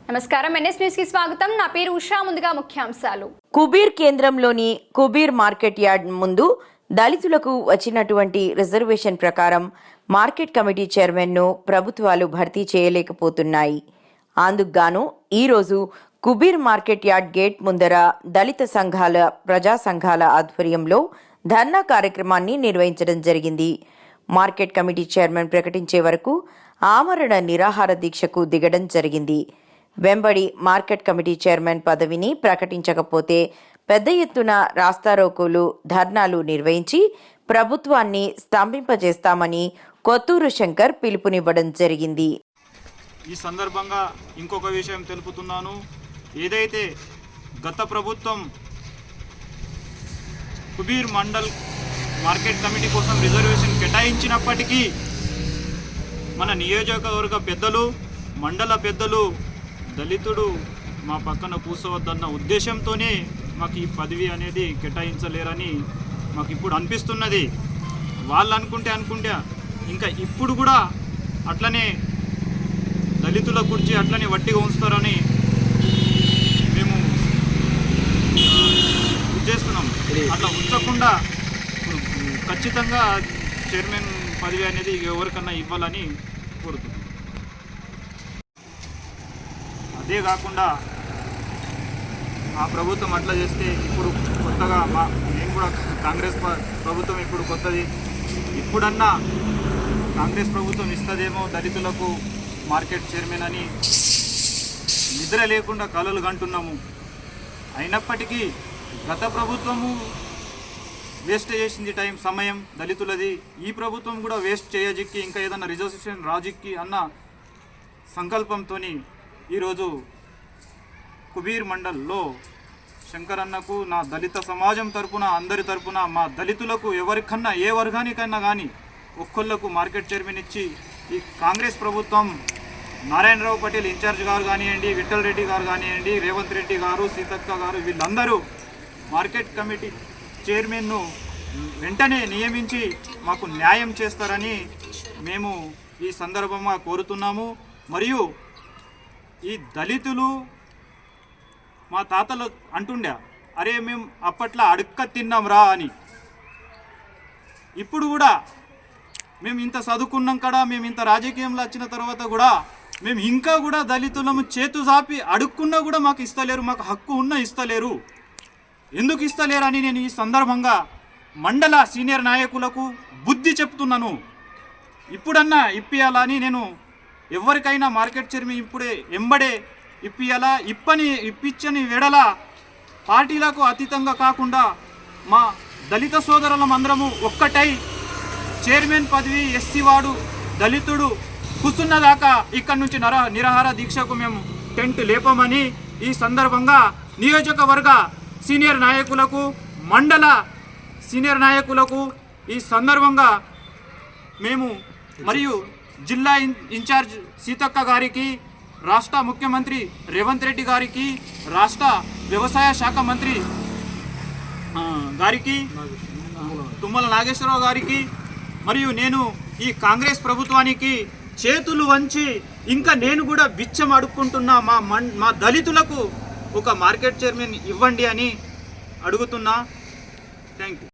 నమస్కారం NS news కి స్వాగతం. నా పేరు ఉషా. ముందుగా ముఖ్యాంశాలు. కుబీర్ కేంద్రంలోని కుబీర్ మార్కెట్ యార్డ్ ముందు దళితులకు వచ్చినటువంటి రిజర్వేషన్ ప్రకారం మార్కెట్ కమిటీ చైర్మన్ను ప్రభుత్వాలు భర్తీ చేయలేకపోతున్నాయి. అందుకుగాను ఈరోజు కుబీర్ మార్కెట్ యార్డ్ గేట్ ముందర దళిత సంఘాల ప్రజా సంఘాల ఆధ్వర్యంలో ధర్నా కార్యక్రమాన్ని నిర్వహించడం జరిగింది. మార్కెట్ కమిటీ చైర్మన్ ప్రకటించే వరకు ఆమరణ నిరాహార దీక్షకు దిగడం జరిగింది. వెంబడి మార్కెట్ కమిటీ చైర్మన్ పదవిని ప్రకటించకపోతే పెద్ద ఎత్తున రాస్తారోకోలు ధర్నాలు నిర్వహించి ప్రభుత్వాన్ని స్తంభింపజేస్తామని కొత్తూరు శంకర్ పిలుపునివ్వడం జరిగింది. ఈ సందర్భంగా ఇంకొక విషయం తెలుపుతున్నాను. ఏదైతే గత ప్రభుత్వం కుబీర్ మండల్ మార్కెట్ కమిటీ కోసం రిజర్వేషన్ కేటాయించినప్పటికీ మన నియోజకవర్గ పెద్దలు, మండల పెద్దలు దళితుడు మా పక్కన కూర్చోవద్దన్న ఉద్దేశంతోనే మాకు ఈ పదవి అనేది కేటాయించలేరని మాకు ఇప్పుడు అనిపిస్తున్నది. వాళ్ళు అనుకుంటే ఇంకా ఇప్పుడు కూడా అట్లనే దళితుల గురించి అట్లనే వట్టిగా ఉంచుతారని మేము ఉద్దేశిస్తున్నాం. అట్లా ఉంచకుండా ఖచ్చితంగా చైర్మన్ పదవి అనేది ఎవరికన్నా ఇవ్వాలని కోరుతున్నాం. అదే కాకుండా ఆ ప్రభుత్వం అట్లా చేస్తే ఇప్పుడు కొత్తగా మేము కూడా కాంగ్రెస్ ప్రభుత్వం ఇప్పుడు కొత్తది, ఇప్పుడన్నా కాంగ్రెస్ ప్రభుత్వం ఇస్తుందేమో దళితులకు మార్కెట్ చైర్మన్ అని నిద్ర లేకుండా కలలు కంటున్నాము. అయినప్పటికీ గత ప్రభుత్వము వేస్ట్ చేసింది సమయం దళితులది. ఈ ప్రభుత్వం కూడా వేస్ట్ చేయజిక్కి ఇంకా ఏదన్నా రిజర్వేషన్ రాజిక్కి అన్న సంకల్పంతో ఈరోజు కుబీర్ మండల్లో శంకర్ అన్నకు నా దళిత సమాజం తరపున అందరి తరపున మా దళితులకు ఎవరికన్నా ఏ వర్గానికన్నా కానీ ఒక్కళ్ళకు మార్కెట్ చైర్మన్ ఇచ్చి ఈ కాంగ్రెస్ ప్రభుత్వం నారాయణరావు పటేల్ ఇన్ఛార్జ్ గారు కానివ్వండి, విఠల్ రెడ్డి గారు కానివ్వండి, రేవంత్ రెడ్డి గారు, సీతక్క గారు వీళ్ళందరూ మార్కెట్ కమిటీ చైర్మన్ను వెంటనే నియమించి మాకు న్యాయం చేస్తారని మేము ఈ సందర్భంగా కోరుతున్నాము. మరియు ఈ దళితులు మా తాతలు అంటుండే, అరే మేము అప్పట్లో అడుక్క తిన్నాం రా అని. ఇప్పుడు కూడా మేము ఇంత చదువుకున్నాం కదా, మేము ఇంత రాజకీయంలో వచ్చిన తర్వాత కూడా మేము ఇంకా కూడా దళితులము చేతు చాపి అడుక్కున్నా కూడా మాకు ఇస్తలేరు, మాకు హక్కు ఉన్నా ఇస్తలేరు. ఎందుకు ఇస్తలేరని నేను ఈ సందర్భంగా మండల సీనియర్ నాయకులకు బుద్ధి చెప్తున్నాను. ఇప్పుడన్నా ఇప్పియాలని నేను ఎవరికైనా మార్కెట్ చైర్మన్ ఇప్పుడే ఎంబడే ఇప్పియాలా, ఇప్పించని వెడల పార్టీలకు అతీతంగా కాకుండా మా దళిత సోదరులం అందరము ఒక్కటై చైర్మన్ పదవి ఎస్సీ వాడు దళితుడు కూర్చున్నదాకా ఇక్కడి నుంచి నిరాహార దీక్షకు మేము టెంట్ లేపమని ఈ సందర్భంగా నియోజకవర్గ సీనియర్ నాయకులకు, మండల సీనియర్ నాయకులకు ఈ సందర్భంగా మేము మరియు జిల్లా ఇన్ఛార్జ్ సీతక్క గారికి, రాష్ట్ర ముఖ్యమంత్రి రేవంత్ రెడ్డి గారికి, రాష్ట్ర వ్యవసాయ శాఖ మంత్రి గారికి తుమ్మల నాగేశ్వరరావు గారికి మరియు నేను ఈ కాంగ్రెస్ ప్రభుత్వానికి చేతులు వంచి ఇంకా నేను కూడా బిచ్చం అడుక్కుంటున్నా, మా దళితులకు ఒక మార్కెట్ చైర్మన్ ఇవ్వండి అని అడుగుతున్నా. Thank you.